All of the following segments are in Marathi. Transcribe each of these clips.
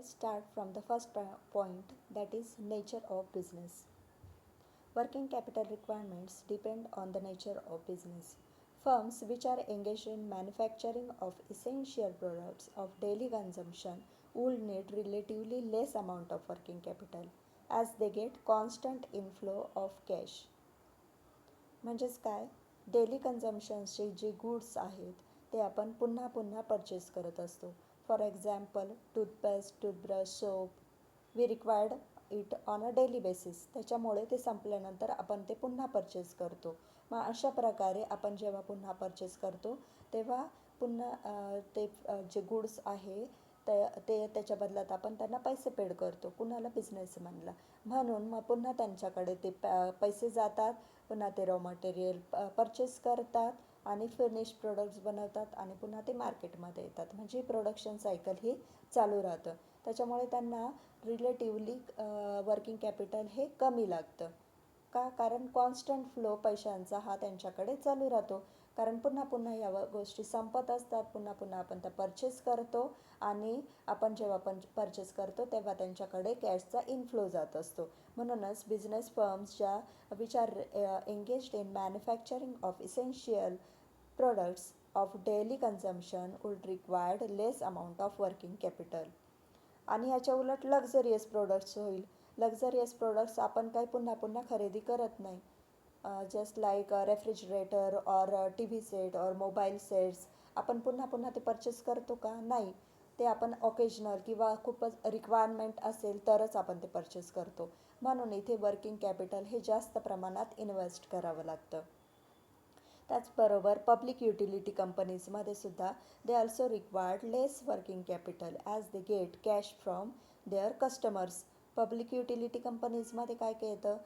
start from the first point, that is nature of business. Working capital requirements depend on the nature of business. Firms which are engaged in manufacturing of essential products of daily consumption will need relatively less amount of working capital as they get constant inflow of cash. म्हणजेच काय, डेली कन्झम्पशनचे जे गुड्स आहेत ते आपण पुन्हा पुन्हा परचेस करत असतो. For example toothpaste, toothbrush, soap we required it on a daily basis. त्याच्यामुळे ते संपल्यानंतर आपण ते पुन्हा परचेस करतो. मग अशा प्रकारे आपण जेव्हा पुन्हा परचेस करतो तेव्हा पुन्हा ते जे गुड्स आहे ते त्याच्या बदल्यात आपण त्यांना पैसे पेड करतो, कुणाला, बिझनेसमॅनला. म्हणून मग पुन्हा त्यांच्याकडे ते पैसे जातात, पुन्हा ते रॉ मटेरियल परचेस करतात आणि फिनिश प्रोडक्ट्स बनवतात आणि पुन्हा ते मार्केटमध्ये येतात. म्हणजे प्रोडक्शन सायकल ही चालू राहतं. त्याच्यामुळे त्यांना रिलेटिवली वर्किंग कॅपिटल हे कमी लागतं. का? कारण कॉन्स्टंट फ्लो पैशांचा हा त्यांच्याकडे चालू राहतो. कारण पुन्हा पुन्हा या गोष्टी संपत असतात, पुन्हा पुन्हा आपण त्या परचेस करतो आणि आपण जेव्हा परचेस करतो तेव्हा त्यांच्याकडे कॅशचा इनफ्लो जात असतो. म्हणूनच बिझनेस फर्म्स ज्या which are engaged in manufacturing of essential products of daily consumption would require less amount of working capital. आणि याच्या उलट लक्झरियस प्रोडक्ट्स होईल. लक्झरियस प्रोडक्ट्स आपण काही पुन्हा पुन्हा खरेदी करत नाही. जस्ट लाईक रेफ्रिजरेटर और टी व्ही सेट और मोबाईल सेट्स आपण पुन्हा पुन्हा ते परचेस करतो का? नाही. ते आपण ऑकेजनल किंवा खूपच रिक्वायरमेंट असेल तरच आपण ते परचेस करतो. म्हणून इथे वर्किंग कॅपिटल हे जास्त प्रमाणात इन्व्हेस्ट करावं लागतं. त्याचबरोबर पब्लिक युटिलिटी कंपनीजमध्ये सुद्धा they also required less working capital as they get cash from their customers. Public utility कंपनीजमध्ये काय काय येतं?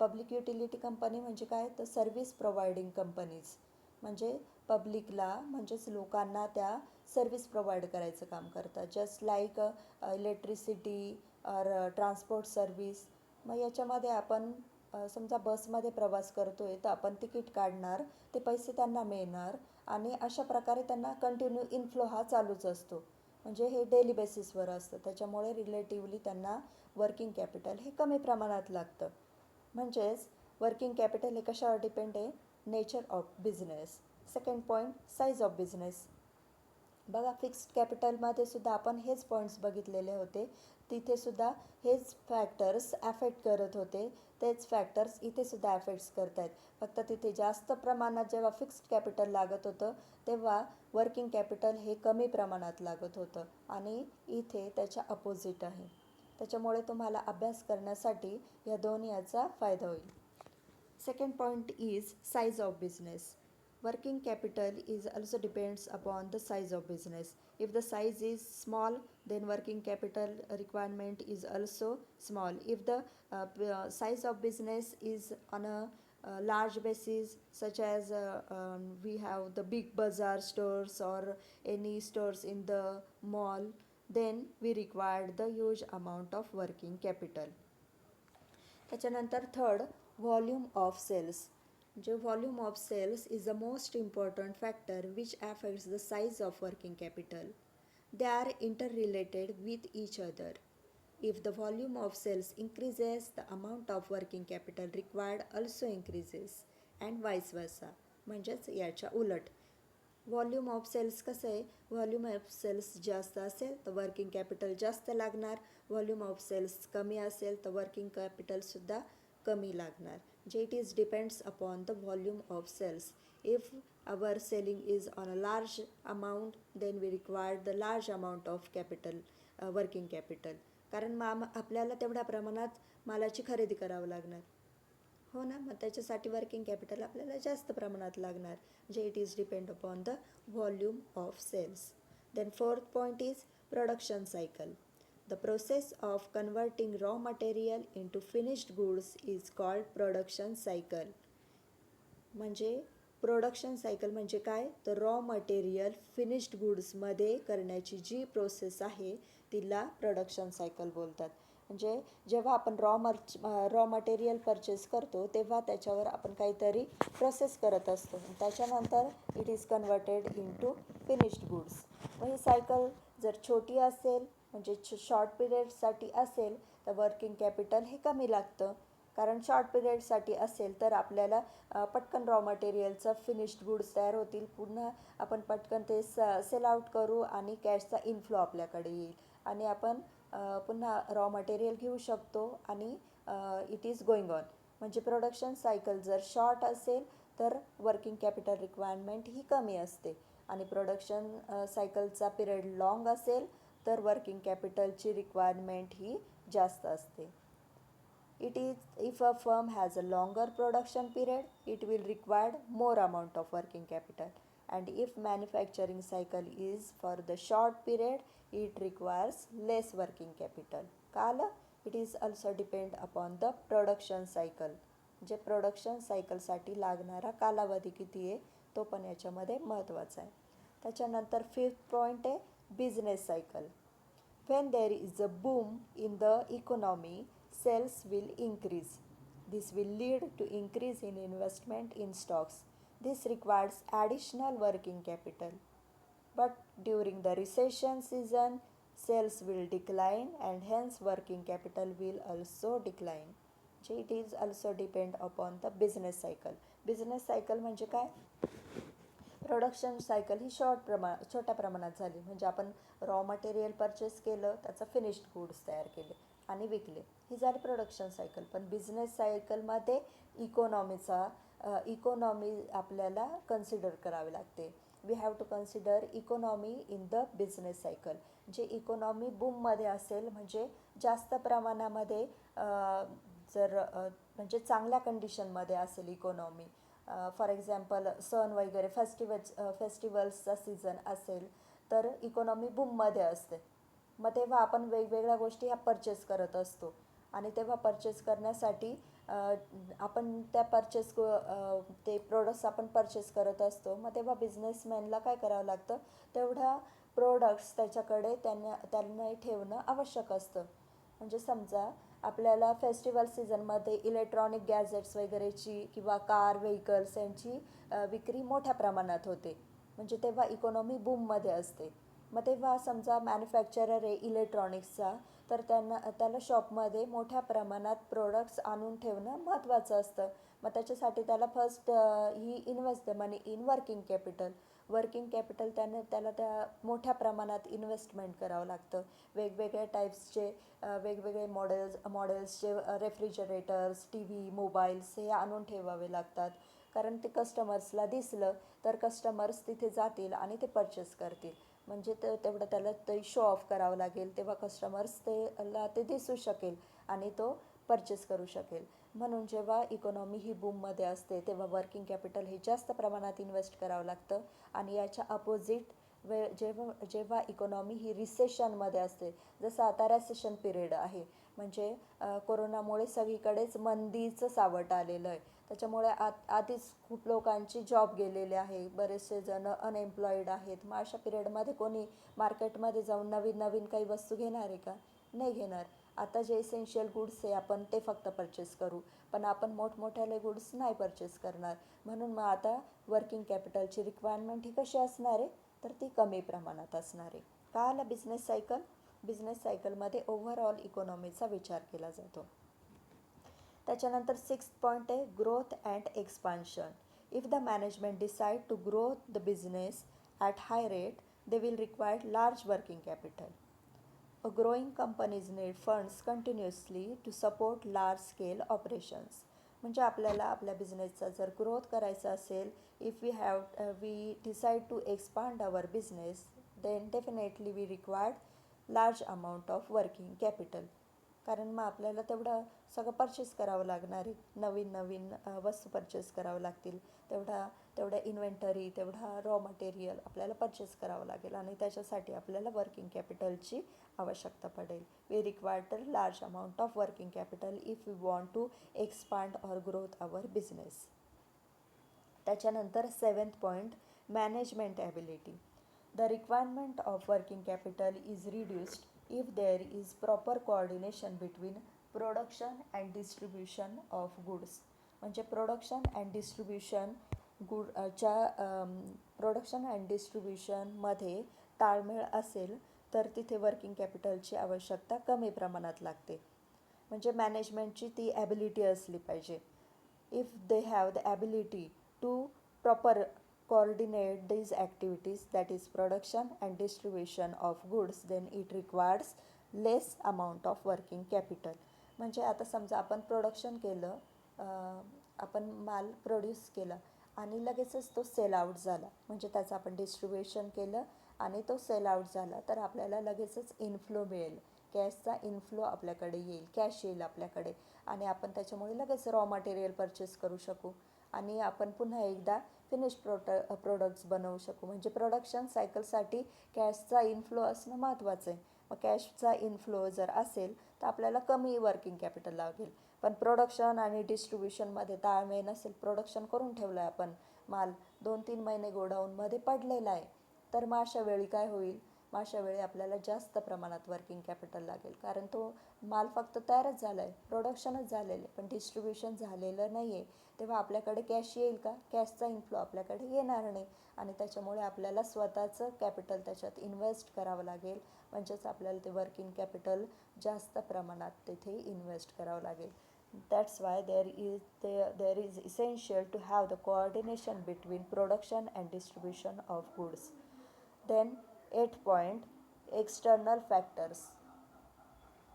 पब्लिक युटिलिटी कंपनी म्हणजे काय, तर सर्व्हिस प्रोव्हाइडिंग कंपनीज. म्हणजे पब्लिकला म्हणजेच लोकांना त्या सर्व्हिस प्रोव्हाइड करायचं काम करतात. जस्ट लाईक इलेक्ट्रिसिटी और ट्रान्सपोर्ट सर्व्हिस. मग याच्यामध्ये आपण समजा बसमध्ये प्रवास करतो आहे तर आपण तिकीट काढणार, ते पैसे त्यांना मिळणार आणि अशा प्रकारे त्यांना कंटिन्यू इनफ्लो हा चालूच असतो. म्हणजे हे डेली बेसिसवर असतं. त्याच्यामुळे रिलेटिवली त्यांना वर्किंग कॅपिटल हे कमी प्रमाणात लागतं. म्हणजेच वर्किंग कॅपिटल हे कशावर डिपेंड आहे? Nature of business. Second point, size of business. बघा, फिक्स्ड कॅपिटलमध्ये सुद्धा आपण हेच पॉईंट्स बघितलेले होते. तिथे सुद्धा हेच फॅक्टर्स ॲफेक्ट करत होते. तेच फॅक्टर्स इथे सुद्धा ॲफेक्ट्स करत आहेत. फक्त तिथे जास्त प्रमाणात जेव्हा फिक्स्ड कॅपिटल लागत होतं तेव्हा वर्किंग कॅपिटल हे कमी प्रमाणात लागत होतं आणि इथे त्याच्या अपोजिट आहे. त्याच्यामुळे तुम्हाला अभ्यास करण्यासाठी या दोन याचा फायदा होईल. Second point is size of business. Working capital is also depends upon the size of business. If the size is small, then working capital requirement is also small. If the size of business is on a large basis, such as we have the big bazaar stores or any stores in the mall, then we require the huge amount of working capital. त्याच्यानंतर थर्ड, व्हॉल्यूम ऑफ सेल्स. जे volume of sales is the most important factor which affects the size of working capital. They are interrelated with each other. If the volume of sales increases, the amount of working capital required also increases and vice versa. म्हणजेच याच्या उलट. व्हॉल्यूम ऑफ सेल्स कसं आहे? व्हॉल्यूम ऑफ सेल्स जास्त असेल तर वर्किंग कॅपिटल जास्त लागणार. व्हॉल्यूम ऑफ सेल्स कमी असेल तर वर्किंग कॅपिटलसुद्धा कमी लागणार. जे it is depends upon the volume of sales. If our selling is on a large amount, then we require the large amount of capital, working capital. कारण आपल्याला तेवढ्या प्रमाणात मालाची खरेदी करावं लागणार, हो ना. मग त्याच्यासाठी वर्किंग कॅपिटल आपल्याला जास्त प्रमाणात लागणार. जे it is depend upon the volume of sales. Then fourth point is production cycle. The process of converting raw material into finished goods is called production cycle. म्हणजे प्रोडक्शन सायकल म्हणजे काय? तर रॉ मटेरियल फिनिश्ड गुड्समध्ये करण्याची जी प्रोसेस आहे तिला प्रोडक्शन सायकल बोलतात. म्हणजे जेव्हा आपण रॉ मटेरियल परचेस करतो तेव्हा त्याच्यावर आपण काहीतरी प्रोसेस करत असतो. त्याच्यानंतर it is converted into finished goods. मग ही सायकल जर छोटी असेल म्हणजे शॉर्ट पिरियडसाठी असेल तर वर्किंग कॅपिटल हे कमी लागतं, कारण शॉर्ट पिरियडसाठी असेल तर आपल्याला पटकन रॉ मटेरियलचं फिनिश्ड गुड्स तयार होतील, पुन्हा आपण पटकन ते सेल आउट करू आणि कॅशचा इनफ्लो आपल्याकडे येईल आणि आपण पुन्हा रॉ मटेरियल घेऊ शकतो आणि इट इज गोईंग ऑन. म्हणजे प्रोडक्शन सायकल जर शॉर्ट असेल तर वर्किंग कॅपिटल रिक्वायरमेंट ही कमी असते आणि प्रोडक्शन सायकलचा पिरियड लॉंग असेल तर वर्किंग कॅपिटलची रिक्वायरमेंट ही जास्त असते. It is if a firm has a longer production period, it will require more amount of working capital. And if manufacturing cycle is for the short period, it requires less working capital. Kala, it is also depend upon the production cycle. जे प्रोडक्शन सायकलसाठी लागणारा कालावधी किती आहे तो पण याच्यामध्ये महत्त्वाचा आहे. त्याच्यानंतर 5th पॉईंट आहे business cycle. When there is a boom in the economy, sales will increase. This will lead to increase in investment in stocks. This requires additional working capital. But during the recession season, sales will decline and hence working capital will also decline. It is also depend upon the business cycle. Business cycle म्हणजे काय? प्रोडक्शन सायकल ही छोट्या प्रमाणात झाली, म्हणजे आपण रॉ मटेरियल परचेस केलं, त्याचं फिनिश्ड गुड्स तयार केले आणि विकले, ही झाली प्रोडक्शन सायकल. पण बिझनेस सायकलमध्ये इकॉनॉमी आपल्याला कन्सिडर करावी लागते. We have to consider economy in the business cycle. जे इकॉनॉमी बूममध्ये असेल, म्हणजे जास्त प्रमाणामध्ये जर म्हणजे चांगल्या कंडिशनमध्ये असेल इकॉनॉमी, फॉर एक्झाम्पल सण वगैरे फेस्टिवल्सचा सीझन असेल तर इकॉनॉमी बूममध्ये असते, मग तेव्हा आपण वेगवेगळ्या गोष्टी ह्या परचेस करत असतो आणि तेव्हा परचेस करण्यासाठी आपण त्या ते प्रोडक्ट्स आपण परचेस करत असतो. मग तेव्हा बिझनेसमॅनला काय करावं लागतं, तेवढ्या प्रोडक्ट्स त्याच्याकडे त्यांना ठेवणं आवश्यक असतं. म्हणजे समजा आपल्याला फेस्टिवल सीझनमध्ये इलेक्ट्रॉनिक गॅजेट्स वगैरेची किंवा कार व्हेकल्स यांची विक्री मोठ्या प्रमाणात होते, म्हणजे तेव्हा इकॉनॉमी बूममध्ये असते. मग तेव्हा समजा मॅन्युफॅक्चरर आहे इलेक्ट्रॉनिक्सचा, तर त्याला शॉपमध्ये मोठ्या प्रमाणात प्रोडक्ट्स आणून ठेवणं महत्त्वाचं असतं. मग त्याच्यासाठी त्याला first he invest money in working capital. Working capital त्याला त्या मोठ्या प्रमाणात इन्व्हेस्टमेंट करावं लागतं. वेगवेगळ्या टाईप्सचे वेगवेगळे मॉडेल्सचे रेफ्रिजरेटर्स, टी व्ही, मोबाईल्स हे आणून ठेवावे लागतात, कारण ते कस्टमर्सला दिसलं तर कस्टमर्स तिथे जातील आणि ते परचेस करतील. म्हणजे तेवढं त्याला ते शो ऑफ करावं लागेल, तेव्हा कस्टमर्स ते दिसू शकेल आणि तो परचेस करू शकेल. म्हणून जेव्हा इकॉनॉमी ही बूममध्ये असते तेव्हा वर्किंग कॅपिटल हे जास्त प्रमाणात इन्व्हेस्ट करावं लागतं आणि याच्या अपोजिट जेव्हा इकॉनॉमी ही रिसेशनमध्ये असते, जसं आता रेसेशन पिरियड आहे, म्हणजे कोरोनामुळे सगळीकडेच मंदीचं सावट आलेलं आहे, त्याच्यामुळे आधीच खूप लोकांची जॉब गेलेले आहे, बरेचसे जण अनएम्प्लॉईड आहेत. मग अशा पिरियडमध्ये कोणी मार्केटमध्ये जाऊन नवीन काही वस्तू घेणार आहे का? नाही घेणार. आता जे एसेन्शियल गुड्स आहे आपण ते फक्त परचेस करू, पण आपण मोठमोठ्याले गुड्स नाही परचेस करणार. म्हणून मग आता वर्किंग कॅपिटलची रिक्वायरमेंट ही कशी असणार आहे, तर ती कमी प्रमाणात असणार आहे. का आला बिझनेस सायकल? बिझनेस सायकलमध्ये ओव्हरऑल इकॉनॉमीचा विचार केला जातो. त्याच्यानंतर 6th पॉईंट आहे growth and expansion. If the management decide to grow the business at high rate, they will require large working capital. A growing companies need funds continuously to support large scale operations. म्हणजे आपल्याला आपल्या बिझनेसचा जर ग्रोथ करायचा असेल, if we decide to expand our business, then definitely we required large amount of working capital. कारण मग आपल्याला तेवढं सगळं परचेस करावं लागणार आहे, नवीन वस्तू परचेस करावं लागतील, तेवढ्या इन्व्हेंटरी, तेवढा रॉ मटेरियल आपल्याला परचेस करावं लागेल आणि त्याच्यासाठी आपल्याला वर्किंग कॅपिटलची आवश्यकता पडेल. We require large amount of working capital if we want to expand or growth our business. त्याच्यानंतर 7th point management ability. The requirement of working capital is reduced if there is proper coordination between production and distribution of goods. म्हणजे प्रोडक्शन अँड डिस्ट्रीब्युशनमध्ये ताळमेळ असेल तर तिथे वर्किंग कॅपिटलची आवश्यकता कमी प्रमाणात लागते. म्हणजे मॅनेजमेंटची ती ॲबिलिटी असली पाहिजे. If they have the ability to proper coordinate these activities, that is production and distribution of goods, then it requires less amount of working capital. म्हणजे आता समजा आपण प्रोडक्शन केलं, आपण माल प्रोड्यूस केला आणि लगेचच तो सेल आउट झाला, म्हणजे त्याचं आपण डिस्ट्रीब्युशन केलं आणि तो सेल आउट झाला, तर आपल्याला लगेचच इनफ्लो मिळेल, कॅशचा इनफ्लो आपल्याकडे येईल, कॅश येईल आपल्याकडे आणि आपण त्याच्यामुळे लगेच रॉ मटेरियल परचेस करू शकू आणि आपण पुन्हा एकदा फिनिश प्रोडक्ट्स बनवू शकू. म्हणजे प्रोडक्शन सायकलसाठी कॅशचा इनफ्लो असणं महत्त्वाचं आहे. मग कॅशचा इनफ्लो जर असेल तर आपल्याला कमी वर्किंग कॅपिटल लागेल. पण प्रोडक्शन आणि डिस्ट्रीब्युशनमध्ये ताळमेळ नसेल, प्रोडक्शन करून ठेवलं आहे आपण, माल 2-3 महिने गोडाऊनमध्ये पडलेला आहे, तर मग अशा वेळी काय होईल, मग अशा वेळी आपल्याला जास्त प्रमाणात वर्किंग कॅपिटल लागेल, कारण तो माल फक्त तयारच झाला आहे, प्रोडक्शनच झालेलं आहे, पण डिस्ट्रीब्युशन झालेलं नाही आहे. तेव्हा आपल्याकडे कॅश येईल का? कॅशचा इनफ्लो आपल्याकडे येणार नाही आणि त्याच्यामुळे आपल्याला स्वतःचं कॅपिटल त्याच्यात इन्व्हेस्ट करावं लागेल. म्हणजेच आपल्याला ते वर्किंग कॅपिटल जास्त प्रमाणात तिथे इन्व्हेस्ट करावं लागेल. That's why there is essential to have the coordination between production and distribution of goods. Then 8 point, external factors.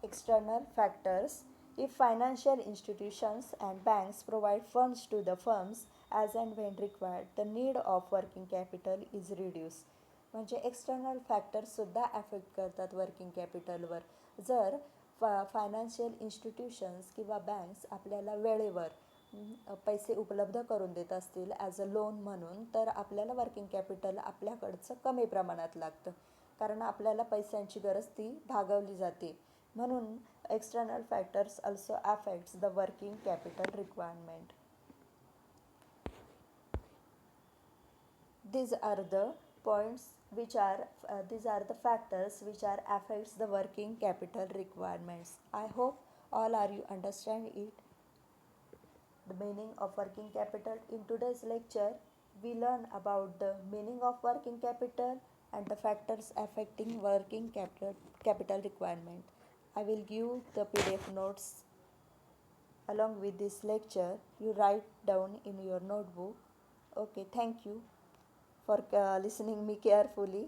External factors. If financial institutions and banks provide funds to the firms as and when required, the need of working capital is reduced. म्हणजे एक्सटर्नल फॅक्टर्ससुद्धा ॲफेक्ट करतात वर्किंग कॅपिटलवर. जर फायनान्शियल इन्स्टिट्यूशन्स किंवा बँक्स आपल्याला वेळेवर पैसे उपलब्ध करून देत असतील ॲज अ लोन म्हणून, तर आपल्याला वर्किंग कॅपिटल आपल्याकडचं कमी प्रमाणात लागतं, कारण आपल्याला पैशांची गरज ती भागवली जाते. म्हणून external factors also affects the working capital requirement. These are the points which are these are the factors which are affects the working capital requirements. I hope all are you understand it, the meaning of working capital. In today's lecture we learn about the meaning of working capital and the factors affecting working capital requirement. I will give the PDF notes along with this lecture. You write down in your notebook. Okay, thank you for listening me carefully.